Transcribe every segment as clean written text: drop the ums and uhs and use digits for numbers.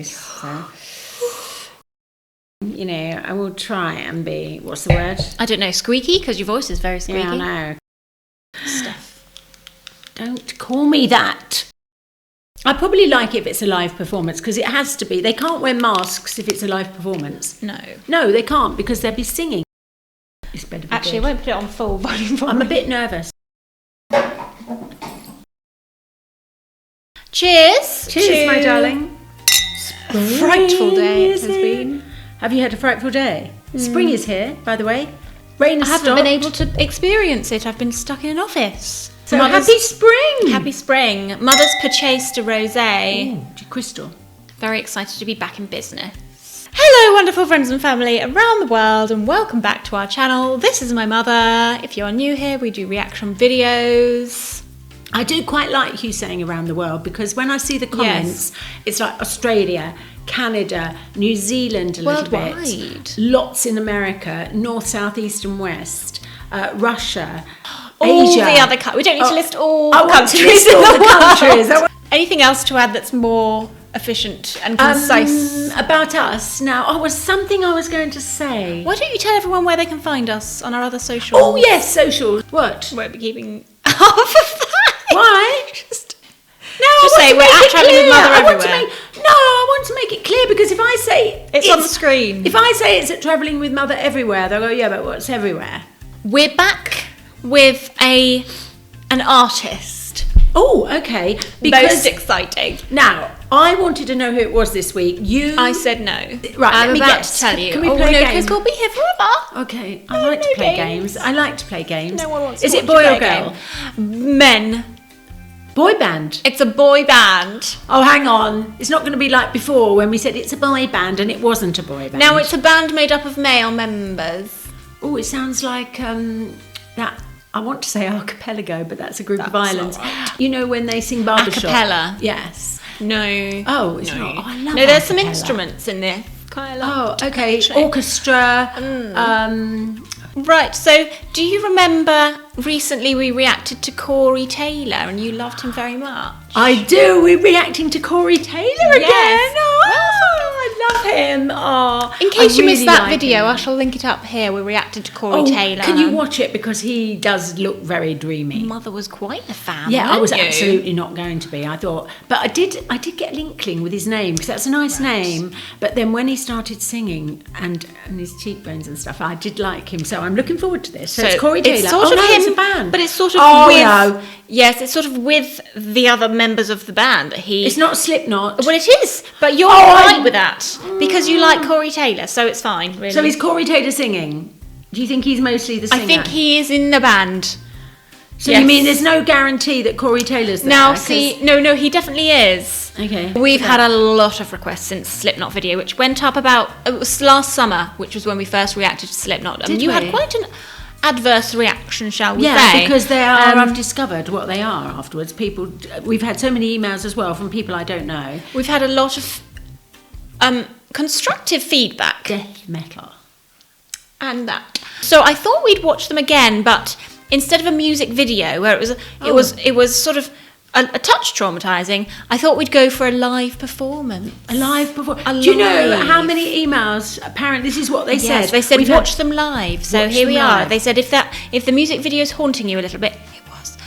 So, you know, I will try and be, what's the word? I don't know, squeaky, because your voice is very squeaky. Yeah, I know. Stuff. Don't call me that. I probably like it if it's a live performance, because it has to be. They can't wear masks if it's a live performance. No, they can't, because they'll be singing. It's better be Actually, good. I won't put it on full volume. I'm a bit nervous. Cheers. Cheers, my darling. Frightful day it has been. Have you had a frightful day? Spring is here, by the way. Rain has I haven't stopped. been able to experience it. I've been stuck in an office. So happy spring! Happy spring. Mother's purchased a rosé. Ooh, crystal. Very excited to be back in business. Hello, wonderful friends and family around the world, and welcome back to our channel. This is my mother. If you're new here, we do reaction videos. I do quite like you saying around the world, because when I see the comments, it's like Australia, Canada, New Zealand a little bit. Lots in America, North, South, East and West, Russia, all Asia. The other countries. We don't need to list all I the want to countries list in all the the countries. Anything else to add that's more efficient and concise? About us now. Oh, was something I was going to say. Why don't you tell everyone where they can find us on our other socials? Oh yes, socials. What? Won't be keeping half of that. Why? Just say we're at Travelling with Mother everywhere. I want to make it clear, because if I say it's on the screen. If I say it's at Travelling with Mother everywhere, they'll go, yeah, but what's everywhere? We're back with an artist. Oh, okay. Most exciting. Now, I wanted to know who it was this week. I said no. Right, I'm let me about guess. to tell you. Can we play a game? Because we'll be here forever. Okay, I like to play games. I like to play games. No one wants to Is it watch boy you or play a girl? game. Men. Boy band. It's a boy band. Oh, hang on. It's not going to be like before when we said it's a boy band and it wasn't a boy band. Now it's a band made up of male members. Oh, it sounds like that. I want to say archipelago, but that's a group of islands. Right. You know when they sing barbershop? Acapella. Yes. No. Oh, it's not. Oh, I love No, there's some acapella. instruments in this. Quite a lot. Oh, okay. Actually. Orchestra. Right, so do you remember recently we reacted to Corey Taylor and you loved him very much? I do. We're reacting to Corey Taylor again. Yes. I love him. Oh, In case you really missed that like video, him. I shall link it up here. We reacted to Corey Taylor. Can you watch it, because he does look very dreamy. Mother was quite a fan. Yeah, I was weren't you? absolutely not going to be. I thought, but I did get an inkling with his name, because that's a nice name. But then when he started singing and his cheekbones and stuff, I did like him. So I'm looking forward to this. So it's Corey Taylor. It's sort of him, it's a band, but it's sort of with. Yes, it's sort of with the other members of the band that he. It's not Slipknot. Well, it is, but you're right with that because you like Corey Taylor, so it's fine. Really. So is Corey Taylor singing? Do you think he's mostly the singer? I think he is in the band. So you mean there's no guarantee that Corey Taylor's there? Now, see, no, he definitely is. Okay. We've had a lot of requests since Slipknot video, which went up it was last summer, which was when we first reacted to Slipknot. And you had quite an adverse reaction, shall we say? Yeah, because they are. I've discovered what they are afterwards. People, we've had so many emails as well from people I don't know. We've had a lot of constructive feedback. Death metal. And that. So I thought we'd watch them again, but instead of a music video where it was sort of a touch traumatizing, I thought we'd go for a live performance. A live performance. Do you know how many emails? Apparently, this is what they said. They said watch them live. So here we are. Live. They said if the music video is haunting you a little bit, it was.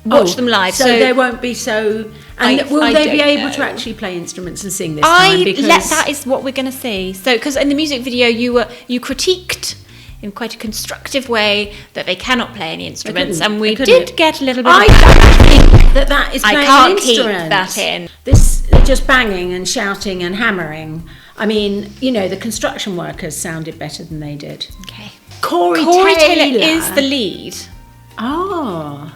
Watch them live. So they won't be so. And will they be able to actually play instruments and sing this time? That is what we're going to see. So because in the music video you critiqued in quite a constructive way that they cannot play any instruments, and we did get a little bit. I don't think that is playing an instrument. I can't keep that in. This just banging and shouting and hammering. I mean, you know, the construction workers sounded better than they did. Okay. Corey Taylor is the lead. Oh.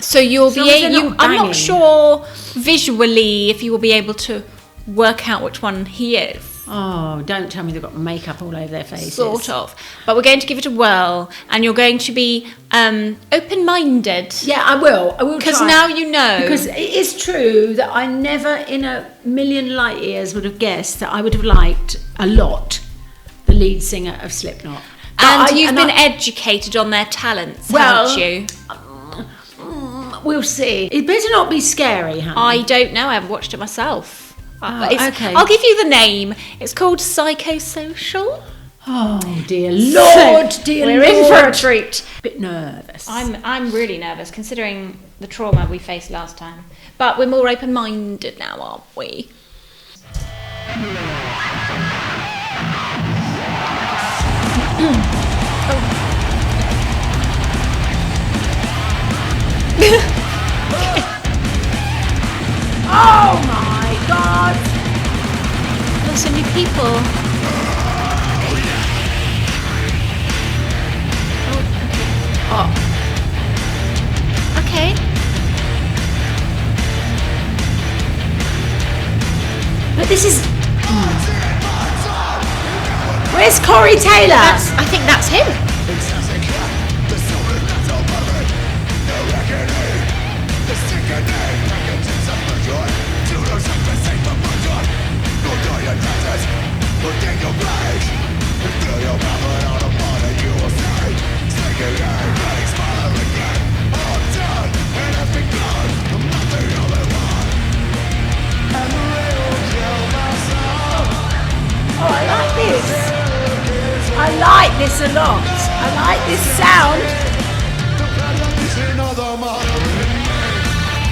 So you'll be able. I'm not sure visually if you will be able to work out which one he is. Oh, don't tell me they've got makeup all over their faces. Sort of. But we're going to give it a whirl, and you're going to be open-minded. Yeah, I will. Because now you know. Because it is true that I never in a million light years would have guessed that I would have liked a lot the lead singer of Slipknot. And you've been educated on their talents, haven't you? We'll see. It better not be scary, honey. I don't know. I haven't watched it myself. Okay. I'll give you the name. It's called Psychosocial. Oh dear Lord, dear We're Lord. in for a treat. Bit nervous. I'm really nervous considering the trauma we faced last time. But we're more open-minded now, aren't we? Oh my God! There's so many people. Oh. Okay. But this is. Where's Corey Taylor? I think that's him. Oh, I like this. I like this a lot. I like this sound.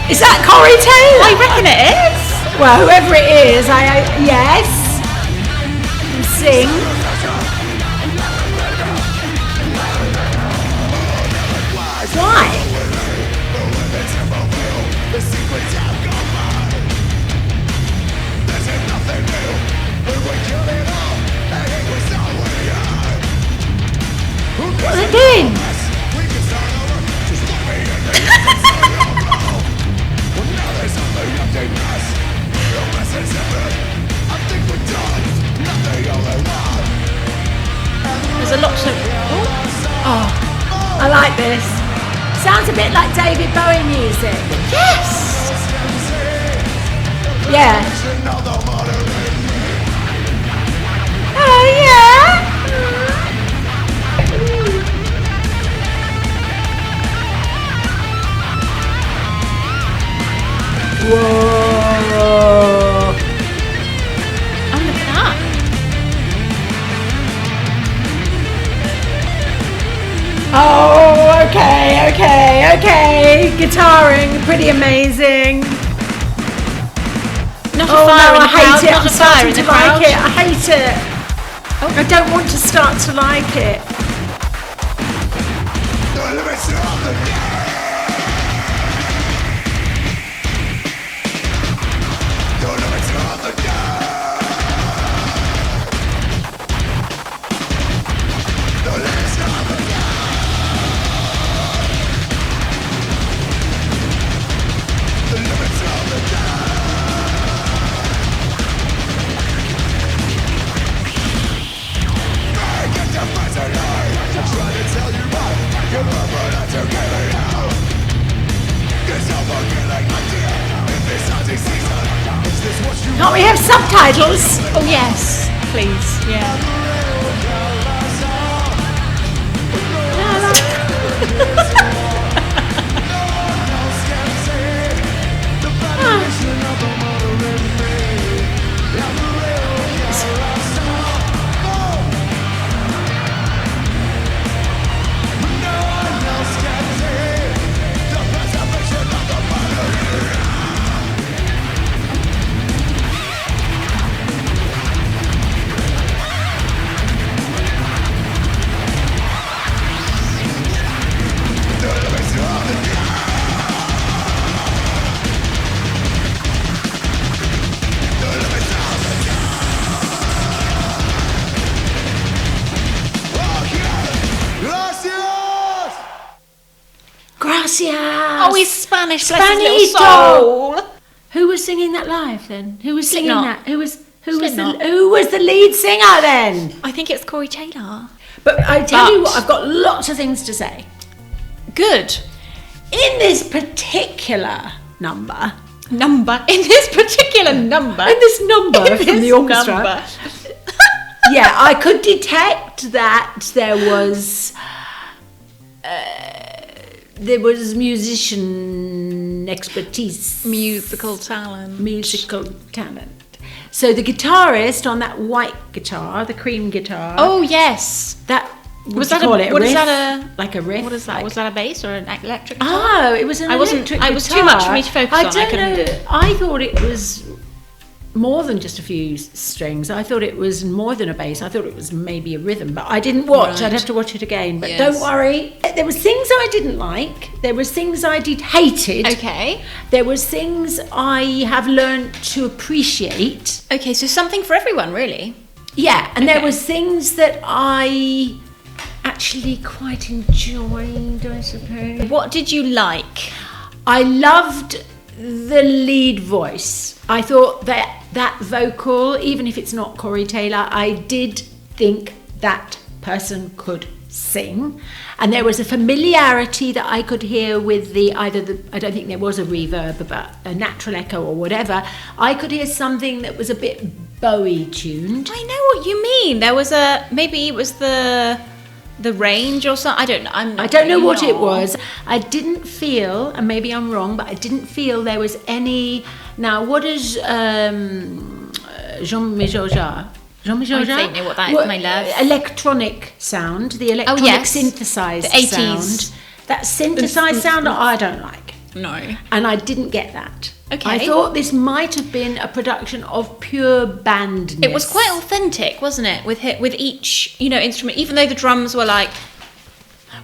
Is that Corey Taylor? I reckon it is. Well, whoever it is, yes. Sing. Why? What are they doing? There's a lot of... Oh, I like this. Sounds a bit like David Bowie music. Yes! Yeah. Oh, yeah. Whoa. Oh, look at that. Oh, okay. Guitaring, pretty amazing. Not a fire in the crowd. I hate it. Not I'm a fire starting in to the crowd. like it. I hate it. I don't want to start to like it. Can't we have subtitles? Oh, yes. Please. Yeah. Gracias. Oh, he's Spanish. Bless his Spanish little soul. Who was singing that live then? Who was singing Slipknot. that? Who Slipknot. was the lead singer then? I think it's Corey Taylor. But I tell you what, I've got lots of things to say. Good. In this particular number. In this particular number. In this number In from this the orchestra. number. Yeah, I could detect that there was musician expertise. Musical talent. Musical talent. So the guitarist on that white guitar, the cream guitar. Oh yes, that was that a riff? Like a riff? What is that? Like, was that a bass or an electric guitar? Oh, it was an electric guitar. I was too much for me to focus on. I don't know. I thought it was more than just a few strings. I thought it was more than a bass. I thought it was maybe a rhythm, but I didn't watch. Right. I'd have to watch it again. But don't worry. There was things I didn't like. There was things I hated. Okay. There was things I have learned to appreciate. Okay, so something for everyone, really. Yeah, and there was things that I actually quite enjoyed, I suppose. What did you like? I loved the lead voice. I thought that vocal, even if it's not Corey Taylor, I did think that person could sing, and there was a familiarity that I could hear with I don't think there was a reverb, but a natural echo or whatever. I could hear something that was a bit Bowie tuned. I know what you mean. There was maybe it was the range or something. I don't know. I don't know what it was. I didn't feel, and maybe I'm wrong, but I didn't feel there was any. Now, what is Jean-Michel Jarre? I don't know what that is, my love. Electronic sound, the electronic synthesized sound. That synthesized sound I don't like. No. And I didn't get that. Okay. I thought this might have been a production of pure bandness. It was quite authentic, wasn't it? With each, instrument, even though the drums were like.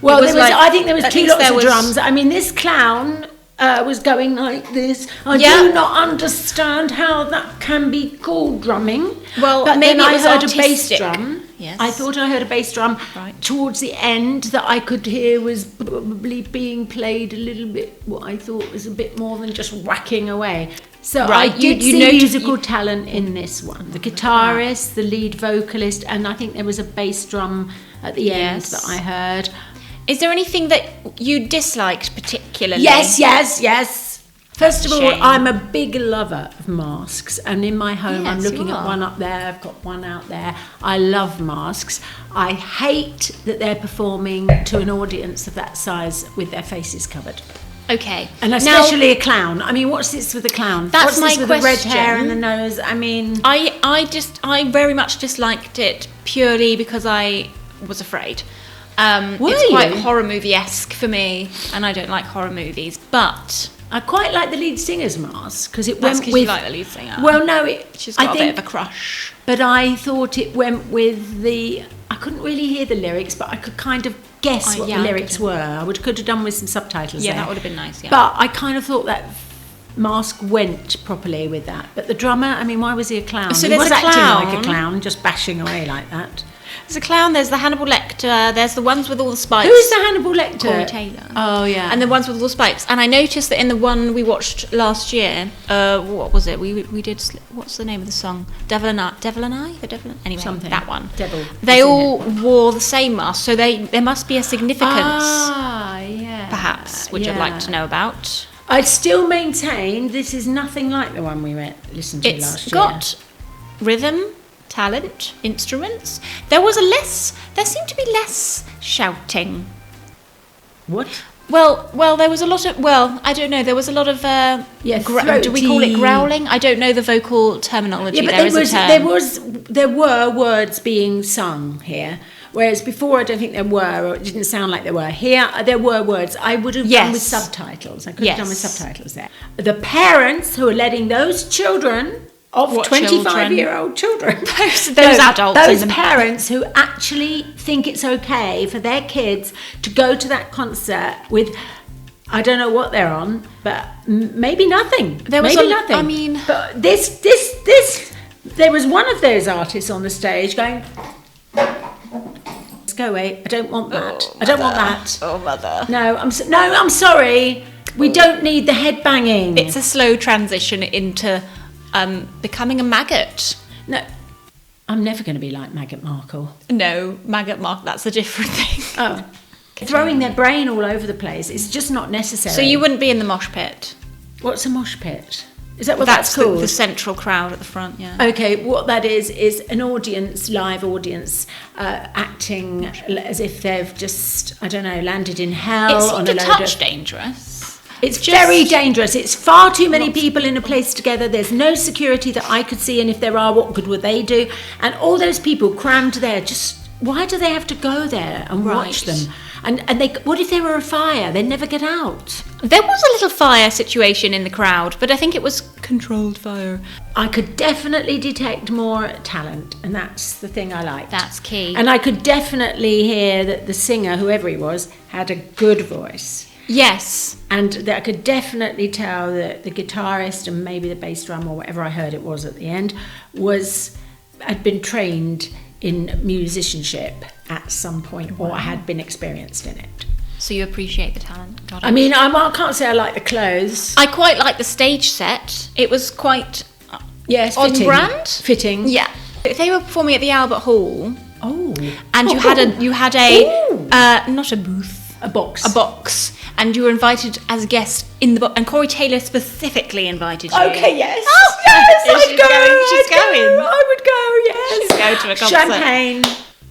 Well, I think there was two lots of drums. I mean, this clown was going like this. I do not understand how that can be called drumming. Well, but maybe then it was I heard artistic. a bass drum. Yes. I thought I heard a bass drum towards the end that I could hear was probably being played a little bit, what I thought was a bit more than just whacking away. So I did see musical talent in this one. The guitarist, the lead vocalist, and I think there was a bass drum at the end that I heard. Is there anything that you disliked particularly? Yes. First of all, I'm a big lover of masks, and in my home I'm looking at one up there, I've got one out there. I love masks. I hate that they're performing to an audience of that size with their faces covered. Okay. And especially a clown. I mean, what's this with a clown? That's my with question. The red hair and the nose? I mean... I very much disliked it purely because I was afraid. It's quite horror movie-esque for me, and I don't like horror movies, but... I quite like the lead singer's mask because it went with. You like the lead singer. Well, no, she's got a bit of a crush. But I thought it went with the. I couldn't really hear the lyrics, but I could kind of guess what the lyrics were. I could have done with some subtitles. Yeah, there. that would have been nice. Yeah. But I kind of thought that mask went properly with that. But the drummer, I mean, why was he a clown? So he was acting like a clown, just bashing away like that. There's a clown, there's the Hannibal Lecter, there's the ones with all the spikes. Who's the Hannibal Lecter? Corey Taylor. Oh, yeah. And the ones with all the spikes. And I noticed that in the one we watched last year, what was it? We did, what's the name of the song? Devil and I? Anyway, something. That one. Devil. They all wore the same mask, so there must be a significance. Ah, yeah. Perhaps, which I'd like to know about. I still maintain this is nothing like the one we listened to last year. It's got rhythm, talent, instruments. There seemed to be less shouting. What? Well, there was a lot of, I don't know, there was a lot of, do we call it growling? I don't know the vocal terminology. Yeah, but there were words being sung here, whereas before I don't think there were, or it didn't sound like there were. Here, there were words. I would have done with subtitles. I could have done with subtitles there. The parents who are letting those children... of 25-year-old children. Those adults. Those parents who actually think it's okay for their kids to go to that concert with, I don't know what they're on, but maybe nothing. Nothing. I mean... But this, there was one of those artists on the stage going, let's go away, I don't want that. I don't want that. Oh, mother. No, I'm sorry. We don't need the head banging. It's a slow transition into... becoming a maggot. No, I'm never going to be like Maggot Markle. No, Maggot Markle, that's a different thing. Oh. Throwing their brain all over the place. It's just not necessary. So you wouldn't be in the mosh pit? What's a mosh pit? Is that what that's called? The central crowd at the front, yeah. Okay, what that is an audience, live audience, acting as if they've just, I don't know, landed in hell. It seemed a touch dangerous. It's very dangerous. It's far too many people in a place together. There's no security that I could see, and if there are, what good would they do? And all those people crammed there, just why do they have to go there and watch them? And they, what if there were a fire? They'd never get out. There was a little fire situation in the crowd, but I think it was controlled fire. I could definitely detect more talent, and that's the thing I liked. That's key. And I could definitely hear that the singer, whoever he was, had a good voice. Yes. And I could definitely tell that the guitarist and maybe the bass drum or whatever I heard it was at the end had been trained in musicianship at some point or had been experienced in it. So you appreciate the talent. Got it. I mean, I can't say I like the clothes. I quite like the stage set. It was quite on brand. Fitting. Yeah. They were performing at the Albert Hall. Oh. And you had a not a booth. A box. A box. And you were invited as a guest in the box. And Corey Taylor specifically invited you. Okay, yes. Oh, yes, I'd go. She's going. I would go, yes. She's going to a concert. Champagne.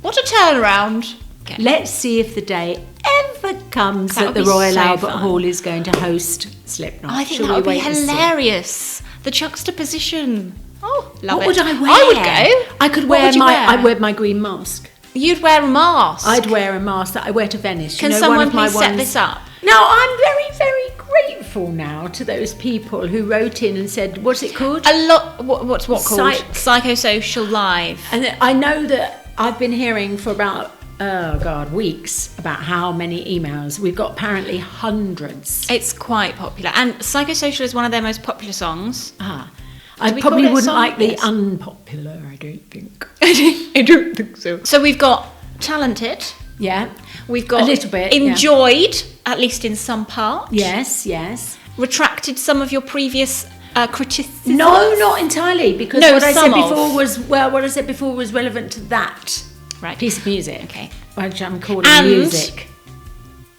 What a turnaround. Okay. Let's see if the day ever comes that the Royal Albert Hall is going to host Slipknot. I think that would be hilarious. The juxtaposition. Oh, love what it. Would I wear? I would go. I could wear I'd wear my green mask. You'd wear a mask. I'd wear a mask that I wear to Venice. Can someone please set this up? Now, I'm very, very grateful now to those people who wrote in and said, what's it called? What's called? Psychosocial Live. And I know that I've been hearing for about, weeks about how many emails. We've got apparently hundreds. It's quite popular. And Psychosocial is one of their most popular songs. I probably wouldn't like the unpopular, I don't think. I don't think so. So we've got talented. Yeah. We've got a little bit. Enjoyed, at least in some part. Yes, yes. Retracted some of your previous criticisms. No, not entirely, because what I said before was relevant to that piece of music. Okay. Which I'm calling music.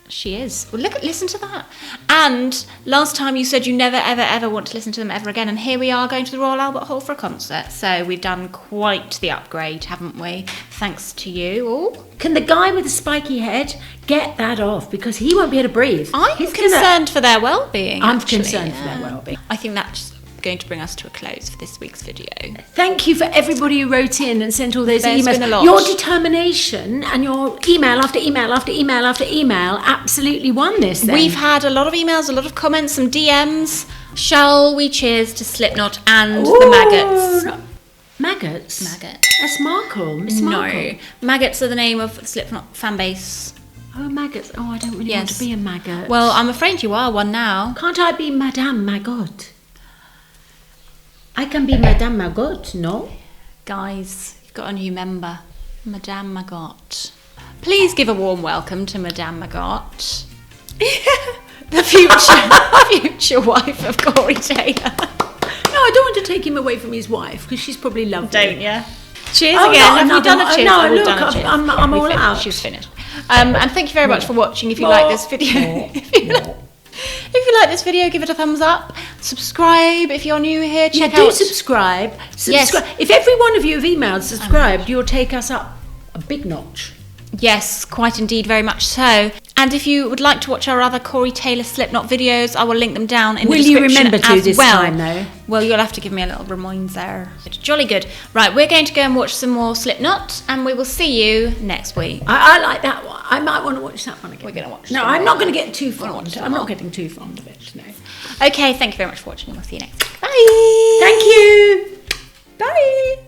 She is. Well, listen to that. And last time you said you never, ever, ever want to listen to them ever again. And here we are going to the Royal Albert Hall for a concert. So we've done quite the upgrade, haven't we? Thanks to you all. Can the guy with the spiky head get that off? Because he won't be able to breathe. I'm concerned for their well-being. I'm concerned for their well-being. I think that's going to bring us to a close for this week's video. Thank you for everybody who wrote in and sent all those emails. Been a lot. Your determination and your email after email after email after email absolutely won this then. We've had a lot of emails, a lot of comments, some DMs. Shall we cheers to Slipknot and the Maggots? Maggots? Maggot. That's Markle. Miss Markle. No. Maggots are the name of the Slipknot fan base. Oh, maggots. Oh, I don't really want to be a maggot. Well, I'm afraid you are one now. Can't I be Madame Maggot? I can be Madame Maggot, no? Guys, you've got a new member, Madame Maggot. Please give a warm welcome to Madame Maggot, the future wife of Corey Taylor. No, I don't want to take him away from his wife because she's probably lovely. Don't you? Cheers again. Have you done a cheers? No, look, I'm all out. She's finished. And thank you very much for watching. If you like this video, if you like this video, give it a thumbs up. Subscribe if you're new here. Check out. Subscribe. Yes. If every one of you have emailed subscribed, you'll take us up a big notch. Yes, quite indeed, very much so. And if you would like to watch our other Corey Taylor Slipknot videos, I will link them down in the description. Will you remember to this time, though? Well, you'll have to give me a little reminder. Jolly good. Right, we're going to go and watch some more Slipknot, and we will see you next week. I like that one. I might want to watch that one again. We're going to watch. No, I'm not going to get too fond. I'm not getting too fond of it. No. Okay, thank you very much for watching, and we'll see you next week. Bye. Thank you. Bye.